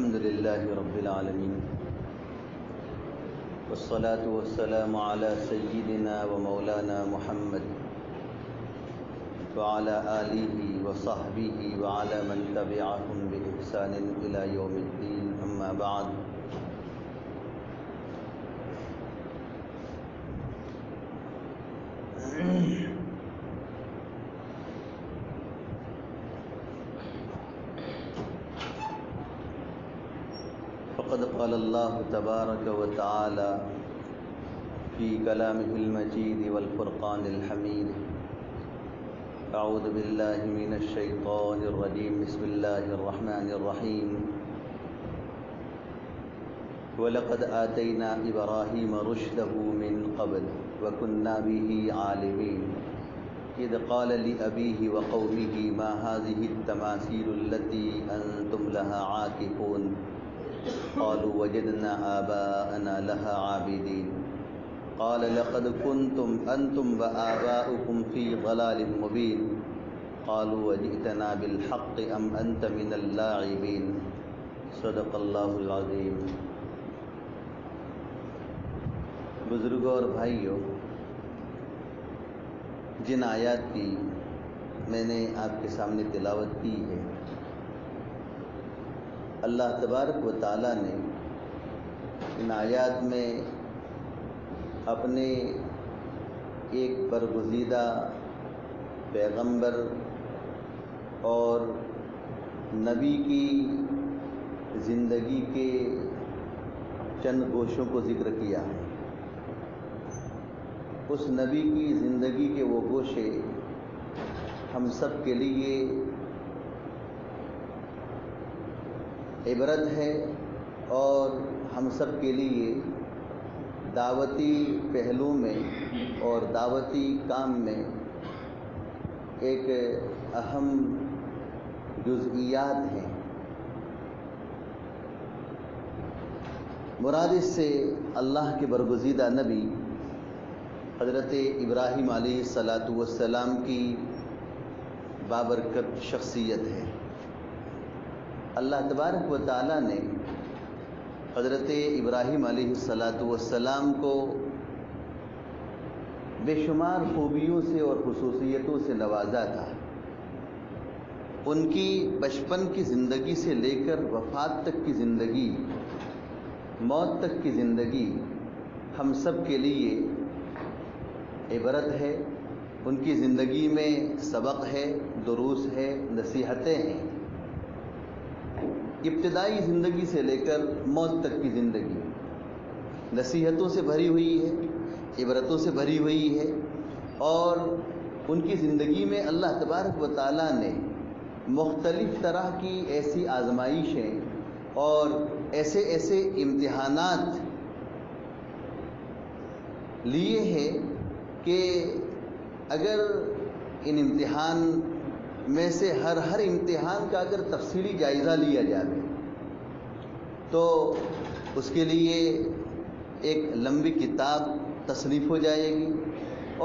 الحمد لله رب العالمين والصلاة والسلام على سيدنا ومولانا محمد وعلى آله وصحبه وعلى من تبعهم بإحسان إلى يوم الدين أما بعد فقد قال الله تبارك وتعالى في كلامه المجيد والفرقان الحميد أعوذ بالله من الشيطان الرجيم بسم الله الرحمن الرحيم وَلَقَدْ آتَيْنَا إِبْرَاهِيمَ رُشْدَهُ مِنْ قَبْلُ وَكُنَّا بِهِ عَالِمِينَ إِذْ قَالَ لِأَبِيهِ وَقَوْمِهِ مَا هَذِهِ التَّمَاثِيلُ الَّتِي أَنْتُمْ لَهَا عَاكِفُونَ قَالُوا وَجَدْنَا آبَاءَنَا لَهَا عَابِدِينَ قَالَ لَقَدْ كُنْتُمْ أَنْتُمْ وَآبَاؤُكُمْ فِي ضَلَالٍ مُبِينٍ قَالُوا وَجِئْتَنَا بِالْحَقِّ أَمْ أَنْتَ مِنَ اللاعبين صدق اللہ العظیم۔ بزرگوں اور بھائیوں، جن آیات کی میں نے آپ کے سامنے تلاوت کی ہے، اللہ تبارک و تعالیٰ نے ان آیات میں اپنے ایک برگزیدہ پیغمبر اور نبی کی زندگی کے چند گوشوں کو ذکر کیا ہے۔ اس نبی کی زندگی کے وہ گوشے ہم سب کے لیے عبرت ہے اور ہم سب کے لیے دعوتی پہلو میں اور دعوتی کام میں ایک اہم جزئیات ہیں۔ مراد اس سے اللہ کے برگزیدہ نبی حضرت ابراہیم علیہ السلام کی بابرکت شخصیت ہے۔ اللہ تبارک و تعالیٰ نے حضرت ابراہیم علیہ السلام کو بے شمار خوبیوں سے اور خصوصیتوں سے نوازا تھا۔ ان کی بچپن کی زندگی سے لے کر وفات تک کی زندگی، موت تک کی زندگی ہم سب کے لیے عبرت ہے۔ ان کی زندگی میں سبق ہے، دروس ہے، نصیحتیں ہیں۔ ابتدائی زندگی سے لے کر موت تک کی زندگی نصیحتوں سے بھری ہوئی ہے، عبرتوں سے بھری ہوئی ہے، اور ان کی زندگی میں اللہ تبارک و تعالیٰ نے مختلف طرح کی ایسی آزمائشیں اور ایسے امتحانات لیے ہیں کہ اگر ان امتحان میں سے ہر امتحان کا اگر تفصیلی جائزہ لیا جائے تو اس کے لیے ایک لمبی کتاب تصنیف ہو جائے گی،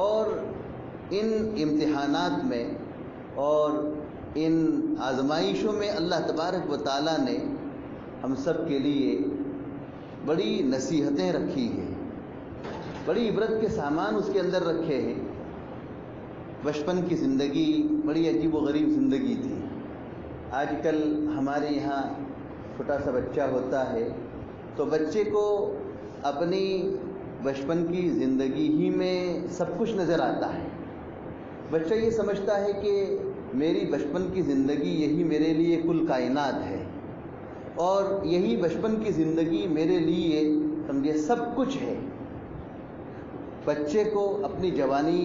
اور ان امتحانات میں اور ان آزمائشوں میں اللہ تبارک و تعالیٰ نے ہم سب کے لیے بڑی نصیحتیں رکھی ہیں، بڑی عبرت کے سامان اس کے اندر رکھے ہیں۔ بچپن کی زندگی بڑی عجیب و غریب زندگی تھی۔ آج کل ہمارے یہاں چھوٹا سا بچہ ہوتا ہے تو بچے کو اپنی بچپن کی زندگی ہی میں سب کچھ نظر آتا ہے۔ بچہ یہ سمجھتا ہے کہ میری بچپن کی زندگی یہی میرے لیے کل کائنات ہے، اور یہی بچپن کی زندگی میرے لیے سمجھے سب کچھ ہے۔ بچے کو اپنی جوانی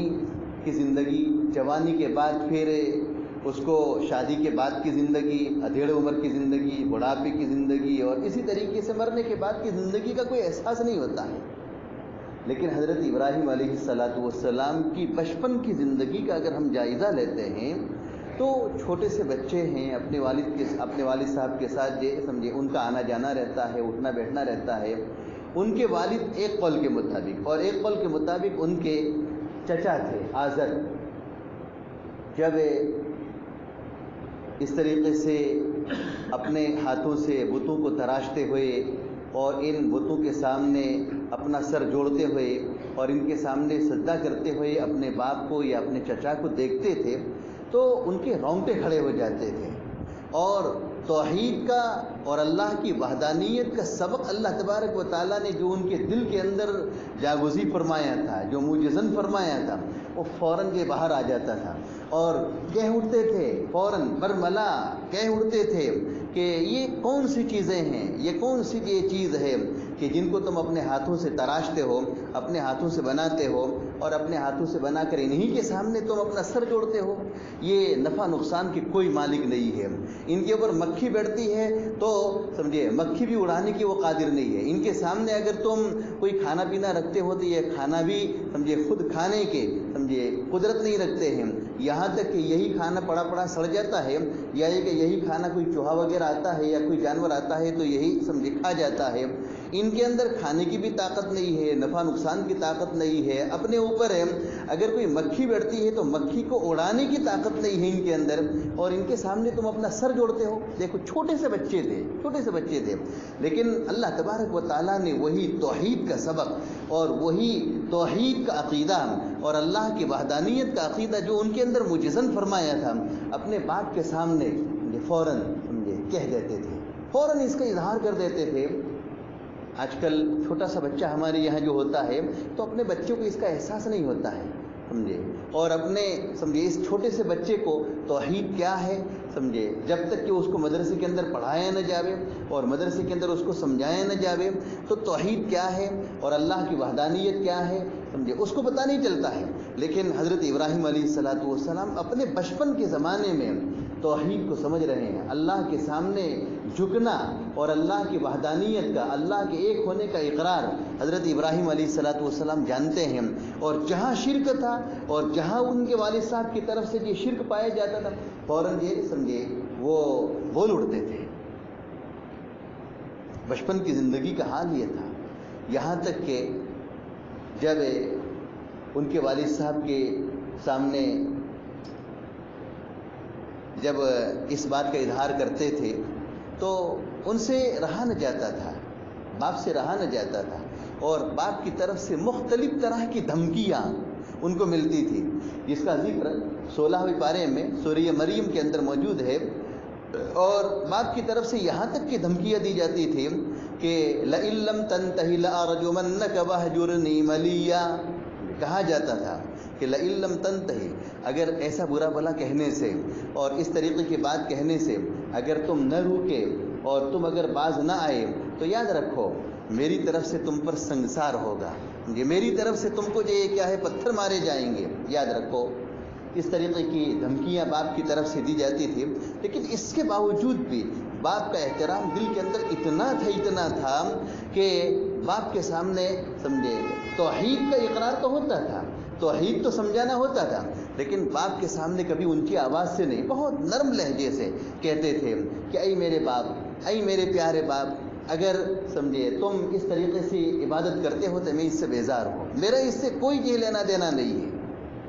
کی زندگی، جوانی کے بعد پھر اس کو شادی کے بعد کی زندگی، ادھیڑ عمر کی زندگی، بڑھاپے کی زندگی، اور اسی طریقے سے مرنے کے بعد کی زندگی کا کوئی احساس نہیں ہوتا ہے۔ لیکن حضرت ابراہیم علیہ السلام کی بچپن کی زندگی کا اگر ہم جائزہ لیتے ہیں تو چھوٹے سے بچے ہیں، اپنے والد صاحب کے ساتھ سمجھے ان کا آنا جانا رہتا ہے، اٹھنا بیٹھنا رہتا ہے۔ ان کے والد ایک قول کے مطابق، اور ایک قول کے مطابق ان کے چچا تھے آزر، جب اس طریقے سے اپنے ہاتھوں سے بتوں کو تراشتے ہوئے اور ان بتوں کے سامنے اپنا سر جوڑتے ہوئے اور ان کے سامنے سجدہ کرتے ہوئے اپنے باپ کو یا اپنے چچا کو دیکھتے تھے تو ان کے رونگٹے کھڑے ہو جاتے تھے، اور توحید کا اور اللہ کی وحدانیت کا سبق اللہ تبارک و تعالیٰ نے جو ان کے دل کے اندر جاگزی فرمایا تھا، جو موجزن فرمایا تھا، وہ فوراً کے باہر آ جاتا تھا اور کہہ اٹھتے تھے، فوراً برملا کہہ اٹھتے تھے کہ یہ کون سی چیزیں ہیں، یہ کون سی یہ چیز ہے کہ جن کو تم اپنے ہاتھوں سے تراشتے ہو، اپنے ہاتھوں سے بناتے ہو اور اپنے ہاتھوں سے بنا کر انہی کے سامنے تم اپنا سر جوڑتے ہو؟ یہ نفع نقصان کی کوئی مالک نہیں ہے، ان کے اوپر مکھی بیٹھتی ہے تو سمجھے مکھی بھی اڑانے کی وہ قادر نہیں ہے، ان کے سامنے اگر تم کوئی کھانا پینا رکھتے ہو تو یہ کھانا بھی سمجھے خود کھانے کے سمجھے قدرت نہیں رکھتے ہیں، یہاں تک کہ یہی کھانا پڑا پڑا سڑ جاتا ہے، یا یہ کہ یہی کھانا کوئی چوہا وغیرہ آتا ہے یا کوئی جانور آتا ہے تو یہی سمجھے کھا جاتا ہے۔ ان کے اندر کھانے کی بھی طاقت نہیں ہے، نفع نقصان کی طاقت نہیں ہے، اپنے اوپر ہے اگر کوئی مکھی بیٹھتی ہے تو مکھی کو اڑانے کی طاقت نہیں ہے ان کے اندر، اور ان کے سامنے تم اپنا سر جوڑتے ہو۔ دیکھو چھوٹے سے بچے تھے، لیکن اللہ تبارک و تعالیٰ نے وہی توحید کا سبق اور وہی توحید کا عقیدہ اور اللہ کی وحدانیت کا عقیدہ جو ان کے اندر مجزن فرمایا تھا، اپنے باپ کے سامنے فوراً سمجھے کہہ دیتے تھے، فوراً اس کا اظہار کر دیتے تھے۔ آج کل چھوٹا سا بچہ ہمارے یہاں جو ہوتا ہے تو اپنے بچوں کو اس کا احساس نہیں ہوتا ہے، سمجھے، اور اپنے سمجھے اس چھوٹے سے بچے کو توحید کیا ہے سمجھے، جب تک کہ اس کو مدرسے کے اندر پڑھایا نہ جاوے اور مدرسے کے اندر اس کو سمجھایا نہ جاوے تو توحید کیا ہے اور اللہ کی وحدانیت کیا ہے سمجھے اس کو پتہ نہیں چلتا ہے۔ لیکن حضرت ابراہیم علیہ السلام اپنے بچپن کے زمانے میں توحید کو سمجھ رہے ہیں، اللہ کے سامنے جھکنا اور اللہ کی وحدانیت کا، اللہ کے ایک ہونے کا اقرار حضرت ابراہیم علیہ السلام جانتے ہیں، اور جہاں شرک تھا اور جہاں ان کے والد صاحب کی طرف سے یہ شرک پایا جاتا تھا فوراً یہ سمجھے وہ بول اڑتے تھے۔ بچپن کی زندگی کا حال یہ تھا، یہاں تک کہ جب ان کے والد صاحب کے سامنے جب اس بات کا اظہار کرتے تھے تو ان سے رہا نہ جاتا تھا، باپ سے رہا نہ جاتا تھا، اور باپ کی طرف سے مختلف طرح کی دھمکیاں ان کو ملتی تھی، جس کا ذکر 16ویں پارے میں سورہ مریم کے اندر موجود ہے۔ اور باپ کی طرف سے یہاں تک کی دھمکیاں دی جاتی تھی کہ لئن لم تنتہی لأرجمنک وہجرنی ملیا، کہا جاتا تھا کہ لئن لم تنتہی، اگر ایسا برا بھلا کہنے سے اور اس طریقے کی بات کہنے سے اگر تم نہ روکے اور تم اگر باز نہ آئے تو یاد رکھو میری طرف سے تم پر سنگسار ہوگا، یہ میری طرف سے تم کو یہ کیا ہے پتھر مارے جائیں گے، یاد رکھو۔ اس طریقے کی دھمکیاں باپ کی طرف سے دی جاتی تھی، لیکن اس کے باوجود بھی باپ کا احترام دل کے اندر اتنا تھا کہ باپ کے سامنے سمجھے توحید کا اقرار تو ہوتا تھا، توحید تو سمجھانا ہوتا تھا، لیکن باپ کے سامنے کبھی ان کی آواز سے نہیں، بہت نرم لہجے سے کہتے تھے کہ اے میرے باپ، اے میرے پیارے باپ، اگر سمجھے تم اس طریقے سے عبادت کرتے ہو تو میں اس سے بیزار ہوں، میرا اس سے کوئی یہ لینا دینا نہیں ہے،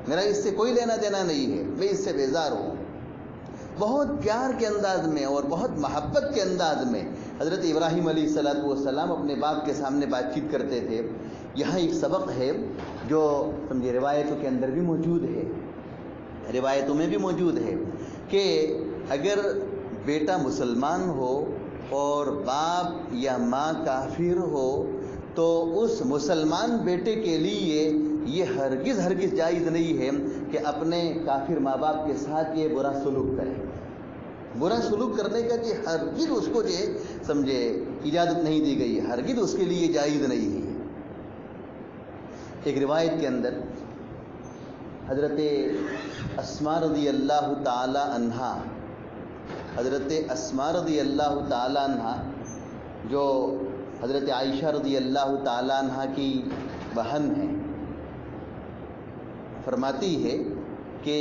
میرا اس سے کوئی لینا دینا نہیں ہے، میں اس سے بیزار ہوں۔ بہت پیار کے انداز میں اور بہت محبت کے انداز میں حضرت ابراہیم علیہ السلام اپنے باپ کے سامنے بات چیت کرتے تھے۔ یہاں ایک سبق ہے جو سمجھے روایتوں کے اندر بھی موجود ہے، روایتوں میں بھی موجود ہے کہ اگر بیٹا مسلمان ہو اور باپ یا ماں کافر ہو تو اس مسلمان بیٹے کے لیے یہ ہرگز جائز نہیں ہے کہ اپنے کافر ماں باپ کے ساتھ یہ برا سلوک کرے، برا سلوک کرنے کا کہ ہرگز اس کو یہ سمجھے اجازت نہیں دی گئی ہے، ہرگز اس کے لیے جائز نہیں ہے۔ ایک روایت کے اندر حضرت اسماء رضی اللہ تعالی عنہا، حضرت اسماء رضی اللہ تعالی عنہا جو حضرت عائشہ رضی اللہ تعالی عنہا کی بہن ہیں، فرماتی ہے کہ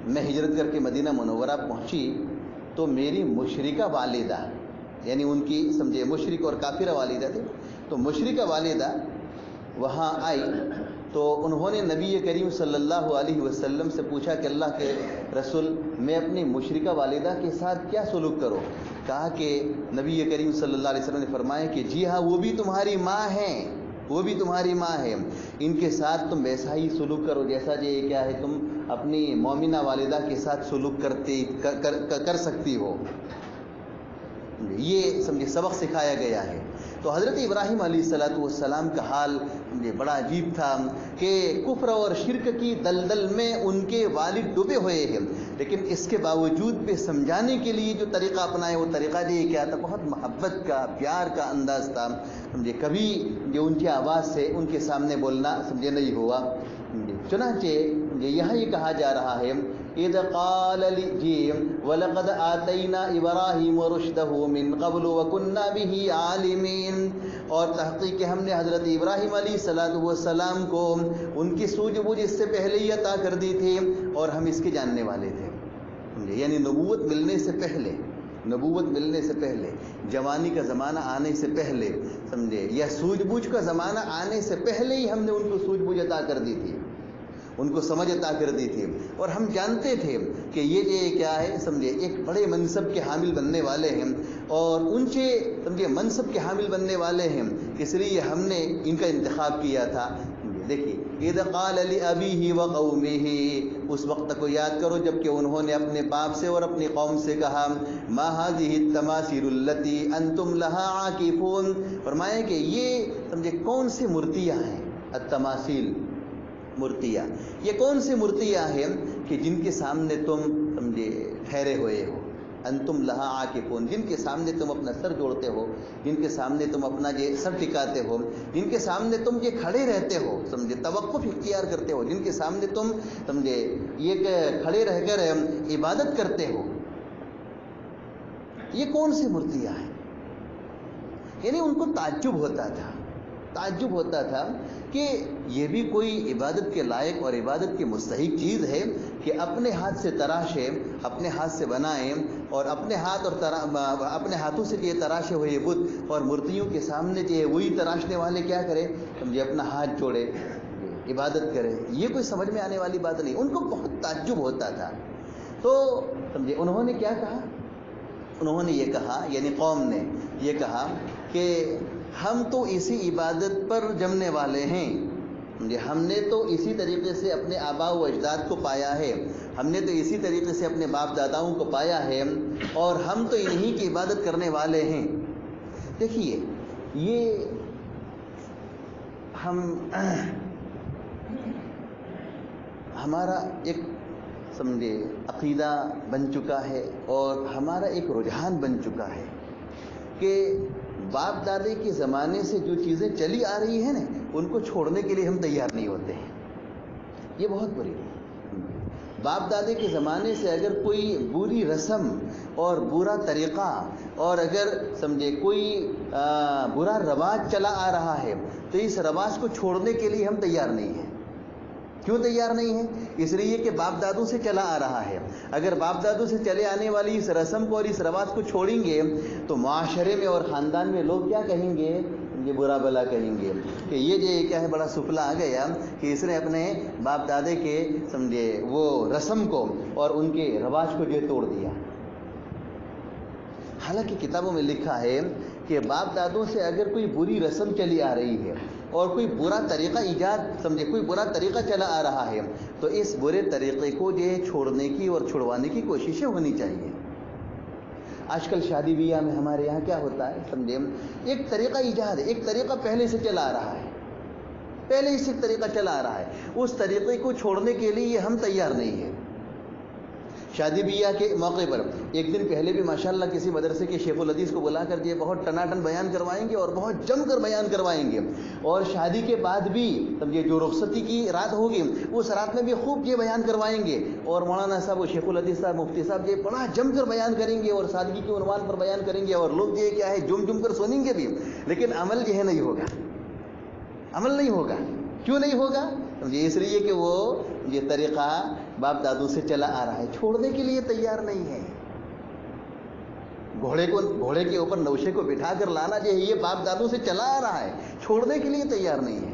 میں ہجرت کر کے مدینہ منورہ پہنچی تو میری مشرکہ والدہ، یعنی ان کی سمجھے مشرک اور کافرہ والدہ تھی، تو مشرکہ والدہ وہاں آئی تو انہوں نے نبی کریم صلی اللہ علیہ وسلم سے پوچھا کہ اللہ کے رسول میں اپنی مشرکہ والدہ کے ساتھ کیا سلوک کروں؟ کہا کہ نبی کریم صلی اللہ علیہ وسلم نے فرمایا کہ جی ہاں، وہ بھی تمہاری ماں ہیں، وہ بھی تمہاری ماں ہے، ان کے ساتھ تم ویسا ہی سلوک کرو جیسا جو یہ کیا ہے تم اپنی مومنہ والدہ کے ساتھ سلوک کر سکتی ہو۔ یہ سمجھے سبق سکھایا گیا ہے۔ تو حضرت ابراہیم علیہ السلام کا حال بڑا عجیب تھا کہ کفر اور شرک کی دلدل میں ان کے والد ڈوبے ہوئے ہیں، لیکن اس کے باوجود بھی سمجھانے کے لیے جو طریقہ اپنائے وہ طریقہ یہ کیا تھا، بہت محبت کا، پیار کا انداز تھا۔ سمجھے کبھی جو ان کی آواز سے ان کے سامنے بولنا سمجھے نہیں ہوا۔ چنانچہ یہاں یہ کہا جا رہا ہے اذ قال وَلَقَدْ آتَيْنَا إِبْرَاهِيمَ رُشْدَهُ مِنْ قَبْلُ وَكُنَّا بِهِ عَالِمِينَ، اور تحقیق کہ ہم نے حضرت ابراہیم علیہ السلام کو ان کی سوجھ بوجھ اس سے پہلے ہی عطا کر دی تھی اور ہم اس کے جاننے والے تھے۔ یعنی نبوت ملنے سے پہلے، نبوت ملنے سے پہلے، جوانی کا زمانہ آنے سے پہلے سمجھے، یا سوجھ بوجھ کا زمانہ آنے سے پہلے ہی ہم نے ان کو سوجھ بوجھ عطا کر دی تھی، ان کو سمجھ عطا کر دی تھی، اور ہم جانتے تھے کہ یہ کیا ہے سمجھے ایک بڑے منصب کے حامل بننے والے ہیں اور اونچے سمجھے منصب کے حامل بننے والے ہیں، اس لیے ہم نے ان کا انتخاب کیا تھا۔ دیکھیے اذ قال لأبیہ وقومہ، اس وقت کو یاد کرو جب کہ انہوں نے اپنے باپ سے اور اپنی قوم سے کہا ما هذه التماثيل التي انتم لها عاکفون، فرمایا کہ یہ سمجھے کون سی مورتیاں ہیں، التماثیل مورتیاں، یہ کون سی مورتیاں ہیں کہ جن کے سامنے تم سمجھے ٹھہرے ہوئے ہو، انتم لہا عاکفون، جن کے سامنے تم اپنا سر جوڑتے ہو، جن کے سامنے تم اپنا یہ سر ٹکاتے ہو، جن کے سامنے تم یہ کھڑے رہتے ہو سمجھے، توقف اختیار کرتے ہو، جن کے سامنے تم سمجھے یہ کھڑے رہ کر عبادت کرتے ہو، یہ کون سی مورتیاں ہیں؟ یعنی ان کو تعجب ہوتا تھا کہ یہ بھی کوئی عبادت کے لائق اور عبادت کے مستحق چیز ہے کہ اپنے ہاتھ سے تراشے، اپنے ہاتھ سے بنائیں اور اپنے ہاتھوں سے یہ تراشے ہوئے بت اور مورتیوں کے سامنے جو وہی تراشنے والے کیا کرے سمجھے اپنا ہاتھ جوڑے عبادت کرے، یہ کوئی سمجھ میں آنے والی بات نہیں۔ ان کو بہت تعجب ہوتا تھا۔ تو سمجھے انہوں نے کیا کہا، انہوں نے یہ کہا، یعنی قوم نے یہ کہا کہ ہم تو اسی عبادت پر جمنے والے ہیں، ہم نے تو اسی طریقے سے اپنے آباء و اجداد کو پایا ہے، ہم نے تو اسی طریقے سے اپنے باپ داداؤں کو پایا ہے اور ہم تو انہی کی عبادت کرنے والے ہیں۔ دیکھیے یہ ہمارا ایک سمجھے عقیدہ بن چکا ہے اور ہمارا ایک رجحان بن چکا ہے کہ باپ دادے کے زمانے سے جو چیزیں چلی آ رہی ہیں نا ان کو چھوڑنے کے لیے ہم تیار نہیں ہوتے ہیں۔ یہ بہت بری ہے۔ باپ دادے کے زمانے سے اگر کوئی بری رسم اور برا طریقہ اور اگر سمجھے کوئی برا رواج چلا آ رہا ہے تو اس رواج کو چھوڑنے کے لیے ہم تیار نہیں ہیں۔ کیوں تیار نہیں ہیں؟ اس لیے کہ باپ دادوں سے چلا آ رہا ہے۔ اگر باپ دادوں سے چلے آنے والی اس رسم کو اور اس رواج کو چھوڑیں گے تو معاشرے میں اور خاندان میں لوگ کیا کہیں گے، یہ برا بلا کہیں گے کہ یہ جو کیا ہے بڑا سفلا آ گیا کہ اس نے اپنے باپ دادے کے سمجھے وہ رسم کو اور ان کے رواج کو جو توڑ دیا۔ حالانکہ کتابوں میں لکھا ہے کہ باپ دادوں سے اگر کوئی بری رسم چلی آ رہی ہے اور کوئی برا طریقہ سمجھے کوئی برا طریقہ چلا آ رہا ہے تو اس برے طریقے کو جو چھوڑنے کی اور چھڑوانے کی کوششیں ہونی چاہیے۔ آج کل شادی بیاہ میں ہمارے یہاں کیا ہوتا ہے سمجھے، ایک طریقہ ایجاد ہے، ایک طریقہ پہلے سے چلا آ رہا ہے، پہلے ہی سے ایک طریقہ چلا آ رہا ہے، اس طریقے کو چھوڑنے کے لیے ہم تیار نہیں ہیں۔ شادی بیاہ کے موقع پر ایک دن پہلے بھی ماشاءاللہ کسی مدرسے کے شیخ الحدیث کو بلا کر یہ بہت ٹناٹن بیان کروائیں گے اور بہت جم کر بیان کروائیں گے، اور شادی کے بعد بھی سمجھے جو رخصتی کی رات ہوگی اس رات میں بھی خوب یہ بیان کروائیں گے، اور مولانا صاحب و شیخ الحدیث صاحب مفتی صاحب یہ بڑا جم کر بیان کریں گے اور سادگی کے عنوان پر بیان کریں گے اور لوگ یہ کیا ہے جم کر سنیں گے بھی، لیکن عمل یہ نہیں ہوگا، عمل نہیں ہوگا۔ کیوں نہیں ہوگا؟ اس لیے کہ وہ یہ طریقہ باپ دادوں سے چلا آ رہا ہے، چھوڑنے کے لیے تیار نہیں ہے۔ گھوڑے کے اوپر نوشے کو بٹھا کر لانا جو ہے یہ باپ دادوں سے چلا آ رہا ہے، چھوڑنے کے لیے تیار نہیں ہے۔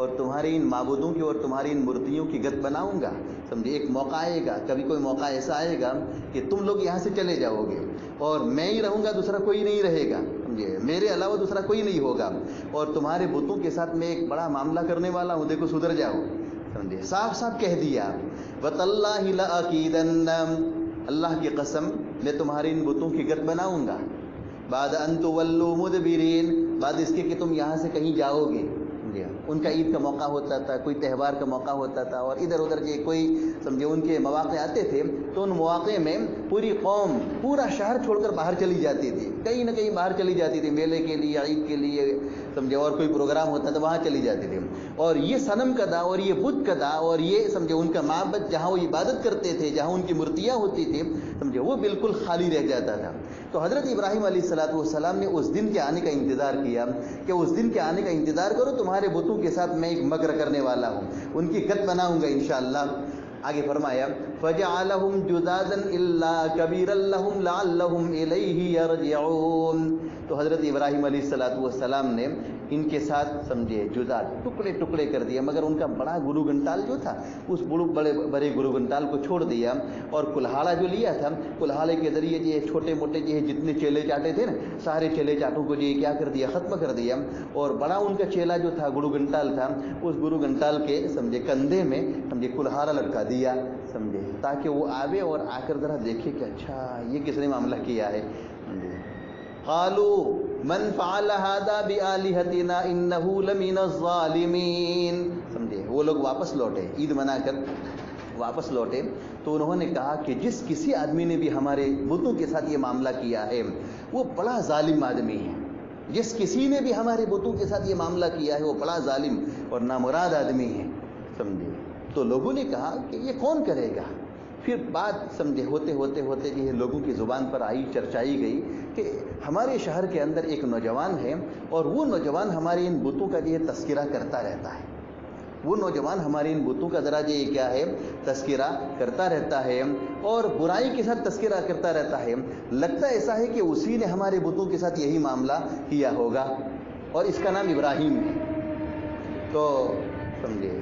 اور تمہاری ان معبودوں کی اور تمہاری ان مورتیوں کی گت بناؤں گا. سمجھے ایک موقع آئے گا, کبھی کوئی موقع ایسا آئے گا کہ تم لوگ یہاں سے چلے جاؤ گے اور میں ہی رہوں گا, دوسرا کوئی نہیں رہے گا. سمجھے میرے علاوہ دوسرا کوئی نہیں ہوگا, اور تمہارے بتوں کے ساتھ میں ایک بڑا معاملہ کرنے والا ہوں, دیکھو سدھر جاؤ. سمجھے صاف صاف کہہ دیا, وَتَاللَّهِ لَأَكِيدَنَّ, اللہ کی قسم میں تمہاری ان بتوں کی گت بناؤں گا. بعد ان تولوا مدبرین, بعد اس کے کہ تم یہاں سے کہیں جاؤ گے. ان کا عید کا موقع ہوتا تھا, کوئی تہوار کا موقع ہوتا تھا, اور ادھر ادھر کے کوئی سمجھے ان کے مواقع آتے تھے, تو ان مواقع میں پوری قوم پورا شہر چھوڑ کر باہر چلی جاتی تھی, کہیں نہ کہیں باہر چلی جاتی تھی, میلے کے لیے, عید کے لیے, سمجھے, اور کوئی پروگرام ہوتا تھا وہاں چلی جاتی تھی. اور یہ صنم کدا اور یہ بت کدا اور یہ سمجھے ان کا معبد جہاں وہ عبادت کرتے تھے, جہاں ان کی مورتیاں ہوتی تھیں, سمجھے وہ بالکل خالی رہ جاتا تھا. تو حضرت ابراہیم علیہ السلام نے اس دن کے آنے کا انتظار کیا کہ اس دن کے آنے کا انتظار کرو, تمہارے بتوں کے ساتھ میں ایک مکر کرنے والا ہوں, ان کی گت بناؤں گا انشاءاللہ. آگے فرمایا فَجَعَلَهُمْ جُذَاذًا إِلَّا كَبِيرًا لَهُمْ لَعَلَّهُمْ إِلَيْهِ يَرْجِعُونَ. تو حضرت ابراہیم علیہ السلام نے ان کے ساتھ سمجھے جزاد ٹکڑے ٹکڑے کر دیا, مگر ان کا بڑا گلو گنٹال جو تھا اس بڑے گلو گنٹال کو چھوڑ دیا, اور کلہاڑا جو لیا تھا, کلہاڑے کے ذریعے جو چھوٹے موٹے جو جتنے چیلے چاٹے تھے نا, سارے چیلے چاٹوں کو جو کیا کر دیا, ختم کر دیا. اور بڑا ان کا چیلا جو تھا, گلو گنٹال تھا, اس گلو گنٹال کے سمجھے کندھے میں سمجھے کلہاڑا لٹکا دیا, سمجھے, تاکہ وہ آوے اور آ کر ذرا دیکھے کہ اچھا یہ کس نے معاملہ کیا ہے. قالوا من فعل هذا بآلهتنا انه لمن الظالمین. سمجھے وہ لوگ واپس لوٹے, عید منا کر واپس لوٹے, تو انہوں نے کہا کہ جس کسی آدمی نے بھی ہمارے بتوں کے ساتھ یہ معاملہ کیا ہے وہ بڑا ظالم آدمی ہے. جس کسی نے بھی ہمارے بتوں کے ساتھ یہ معاملہ کیا ہے وہ بڑا ظالم اور نامراد آدمی ہے. سمجھے, تو لوگوں نے کہا کہ یہ کون کرے گا. پھر بات سمجھے ہوتے ہوتے ہوتے یہ لوگوں کی زبان پر آئی, چرچائی گئی کہ ہمارے شہر کے اندر ایک نوجوان ہے, اور وہ نوجوان ہمارے ان بتوں کا یہ تذکرہ کرتا رہتا ہے. وہ نوجوان ہمارے ان بتوں کا ذرا یہ کیا ہے, تذکرہ کرتا رہتا ہے, اور برائی کے ساتھ تذکرہ کرتا رہتا ہے. لگتا ایسا ہے کہ اسی نے ہمارے بتوں کے ساتھ یہی معاملہ کیا ہوگا, اور اس کا نام ابراہیم ہے. تو سمجھے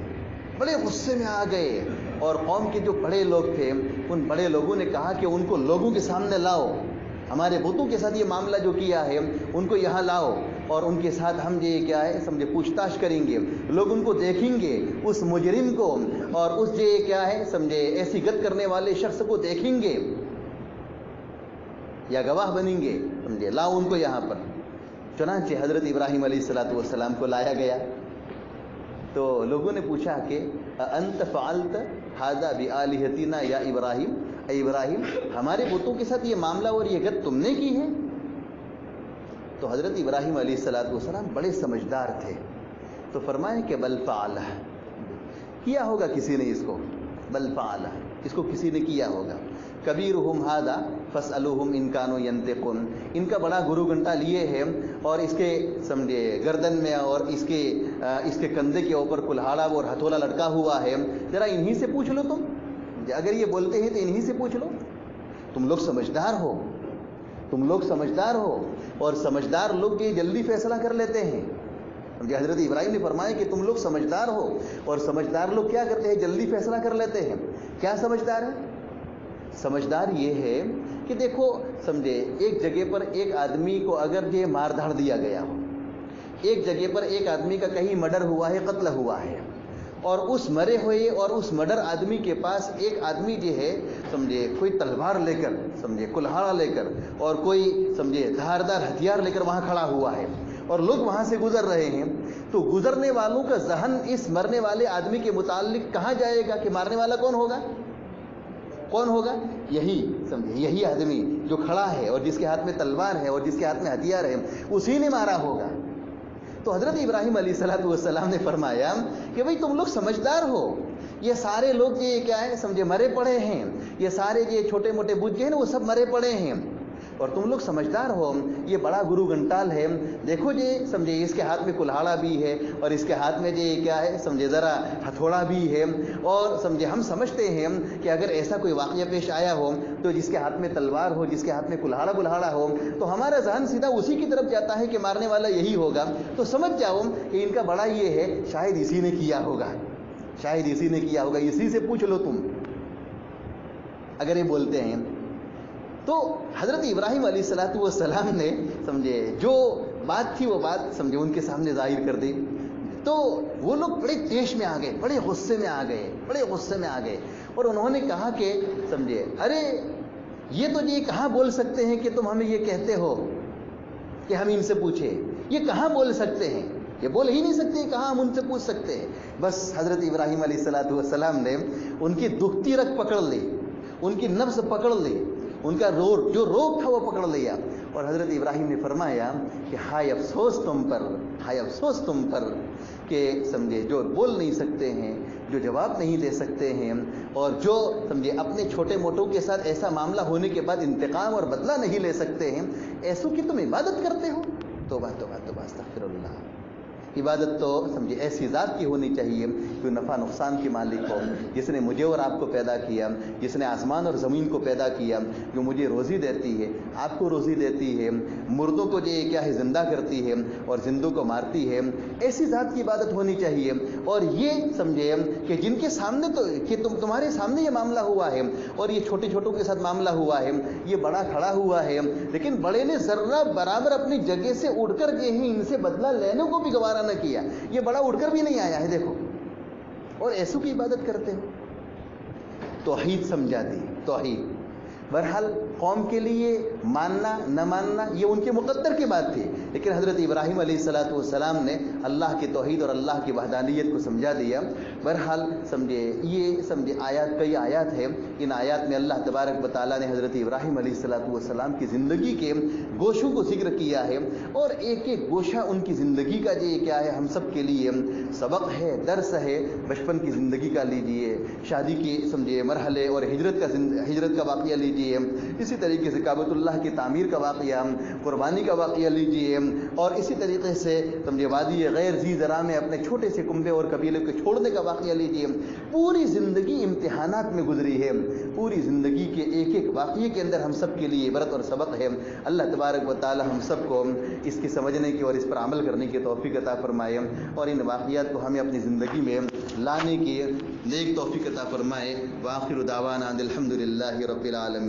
بڑے غصے میں آ گئے, اور قوم کے جو بڑے لوگ تھے ان بڑے لوگوں نے کہا کہ ان کو لوگوں کے سامنے لاؤ, ہمارے بتوں کے ساتھ یہ معاملہ جو کیا ہے ان کو یہاں لاؤ, اور ان کے ساتھ ہم یہ کیا ہے سمجھے پوچھ تاچھ کریں گے. لوگ ان کو دیکھیں گے, اس مجرم کو اور اس یہ کیا ہے سمجھے ایسی گت کرنے والے شخص کو دیکھیں گے یا گواہ بنیں گے. سمجھے, لاؤ ان کو یہاں پر. چنانچہ حضرت ابراہیم علیہ السلام کو لایا گیا. تو لوگوں نے پوچھا کہ انت فعلت ھذا بآلہتنا یا ابراہیم, اے ابراہیم ہمارے بتوں کے ساتھ یہ معاملہ اور یہ گت تم نے کی ہے. تو حضرت ابراہیم علیہ السلام بڑے سمجھدار تھے, تو فرمائے کہ بل فعلہ, کیا ہوگا کسی نے اس کو, بل فعلہ, اس کو کسی نے کیا ہوگا. کبیرہم ھذا فاسألوہم ان کانوا ینطقون, ان کا بڑا گرو گھنٹال یہ ہے, اور اس کے سمجھے گردن میں اور اس کے کندھے کے اوپر کلہاڑا اور ہتھوڑا لٹکا ہوا ہے, ذرا انہی سے پوچھ لو. تم اگر یہ بولتے ہیں تو انہی سے پوچھ لو. تم لوگ سمجھدار ہو, تم لوگ سمجھدار ہو, اور سمجھدار لوگ یہ جلدی فیصلہ کر لیتے ہیں. حضرت ابراہیم نے فرمایا کہ تم لوگ سمجھدار ہو, اور سمجھدار لوگ کیا کرتے ہیں, جلدی فیصلہ کر لیتے ہیں. کیا سمجھدار ہے؟ سمجھدار یہ ہے کہ دیکھو سمجھے, ایک جگہ پر ایک آدمی کو اگر یہ مار دھاڑ دیا گیا ہو, ایک جگہ پر ایک آدمی کا کہیں مرڈر ہوا ہے, قتل ہوا ہے, اور اس مرے ہوئے اور اس مرڈر آدمی کے پاس ایک آدمی جو ہے سمجھے کوئی تلوار لے کر, سمجھے کلہاڑا لے کر, اور کوئی سمجھے دھاردار ہتھیار لے کر وہاں کھڑا ہوا ہے, اور لوگ وہاں سے گزر رہے ہیں. تو گزرنے والوں کا ذہن اس مرنے والے آدمی کے متعلق کہاں جائے گا کہ مارنے والا کون ہوگا, کون ہوگا, یہی سمجھے, یہی آدمی جو کھڑا ہے اور جس کے ہاتھ میں تلوار ہے اور جس کے ہاتھ میں ہتھیار ہے, اسی نے مارا ہوگا. تو حضرت ابراہیم علیہ السلام نے فرمایا کہ بھئی تم لوگ سمجھدار ہو, یہ سارے لوگ یہ کیا ہے سمجھے مرے پڑے ہیں, یہ سارے یہ چھوٹے موٹے بت جو ہیں نا وہ سب مرے پڑے ہیں, اور تم لوگ سمجھدار ہو، یہ بڑا گرو گھنٹال ہے، دیکھو جی سمجھے اس کے ہاتھ میں کلہاڑا بھی ہے اور اس کے ہاتھ میں جی کیا ہے سمجھے ذرا ہتھوڑا بھی ہے، اور سمجھے ہم سمجھتے ہیں کہ اگر ایسا کوئی واقعہ پیش آیا ہو تو جس کے ہاتھ میں تلوار ہو، جس کے ہاتھ میں کلہاڑا بلہاڑا ہو، تو ہمارا ذہن سیدھا اسی کی طرف جاتا ہے کہ مارنے والا یہی ہوگا، تو سمجھ جاؤ کہ ان کا بڑا یہ ہے، شاید اسی نے کیا ہوگا، شاید اسی نے کیا ہوگا، اسی سے پوچھ لو تم، اگر یہ بولتے ہیں۔ تو حضرت ابراہیم علیہ السلام نے سمجھے جو بات تھی وہ بات سمجھے ان کے سامنے ظاہر کر دی، تو وہ لوگ بڑے تیش میں آ گئے، بڑے غصے میں آ گئے، اور انہوں نے کہا کہ سمجھے ارے یہ تو یہ کہاں بول سکتے ہیں کہ تم ہمیں یہ کہتے ہو کہ ہم ان سے پوچھیں، یہ کہاں بول سکتے ہیں، یہ بول ہی نہیں سکتے، کہاں ہم ان سے پوچھ سکتے ہیں۔ بس حضرت ابراہیم علیہ السلام نے ان کی دکھتی رگ پکڑ لی، ان کی نفس پکڑ لی، ان کا جو روگ تھا وہ پکڑ لیا، اور حضرت ابراہیم نے فرمایا کہ ہائے افسوس تم پر کہ سمجھے جو بول نہیں سکتے ہیں، جو جواب نہیں دے سکتے ہیں، اور جو سمجھے اپنے چھوٹے موٹوں کے ساتھ ایسا معاملہ ہونے کے بعد انتقام اور بدلہ نہیں لے سکتے ہیں، ایسوں کی تم عبادت کرتے ہو۔ توبہ استغفر اللہ۔ عبادت تو سمجھے ایسی ذات کی ہونی چاہیے جو نفع نقصان کی مالک ہو، جس نے مجھے اور آپ کو پیدا کیا، جس نے آسمان اور زمین کو پیدا کیا، جو مجھے روزی دیتی ہے، آپ کو روزی دیتی ہے، مردوں کو جو کیا ہے زندہ کرتی ہے اور زندوں کو مارتی ہے، ایسی ذات کی عبادت ہونی چاہیے۔ اور یہ سمجھے کہ جن کے سامنے تو کہ تمہارے سامنے یہ معاملہ ہوا ہے اور یہ چھوٹے چھوٹوں کے ساتھ معاملہ ہوا ہے، یہ بڑا کھڑا ہوا ہے، لیکن بڑے نے ذرہ برابر اپنی جگہ سے اٹھ کر کے ہی ان سے بدلہ لینے کو بھی گوارا نہ کیا، یہ بڑا اٹھ کر بھی نہیں آیا ہے دیکھو، اور ایسوں کی عبادت کرتے ہو۔ توحید سمجھا دی، توحید۔ بہرحال قوم کے لیے ماننا نہ ماننا یہ ان کے مقدر کی بات تھی، لیکن حضرت ابراہیم علیہ السلام نے اللہ کی توحید اور اللہ کی وحدانیت کو سمجھا دیا۔ بہرحال سمجھے یہ سمجھے کئی آیات ہیں، ان آیات میں اللہ تبارک و تعالیٰ نے حضرت ابراہیم علیہ السلام کی زندگی کے گوشوں کو ذکر کیا ہے، اور ایک ایک گوشہ ان کی زندگی کا یہ کیا ہے ہم سب کے لیے سبق ہے، درس ہے۔ بچپن کی زندگی کا لیجئے، شادی کی سمجھے مرحلے اور ہجرت کا واقعہ لیجئے، اسی طریقے سے کعبۃ اللہ کی تعمیر کا واقعہ، قربانی کا واقعہ لیجئے، اور اسی طریقے سے سمجھے وادی غیر ذی ذرا میں اپنے چھوٹے سے کنبے اور قبیلے کو چھوڑنے کا واقعہ لیجئے۔ پوری زندگی امتحانات میں گزری ہے، پوری زندگی کے ایک ایک واقعے کے اندر ہم سب کے لیے عبرت اور سبق ہے۔ اللہ تبارک و تعالی ہم سب کو اس کی سمجھنے کی اور اس پر عمل کرنے کی توفیق عطا فرمائے، اور ان واقعات کو ہمیں اپنی زندگی میں لانے کی نیک توفیق عطا فرمائے۔ وآخر دعوانا الحمد للہ رب العالمین۔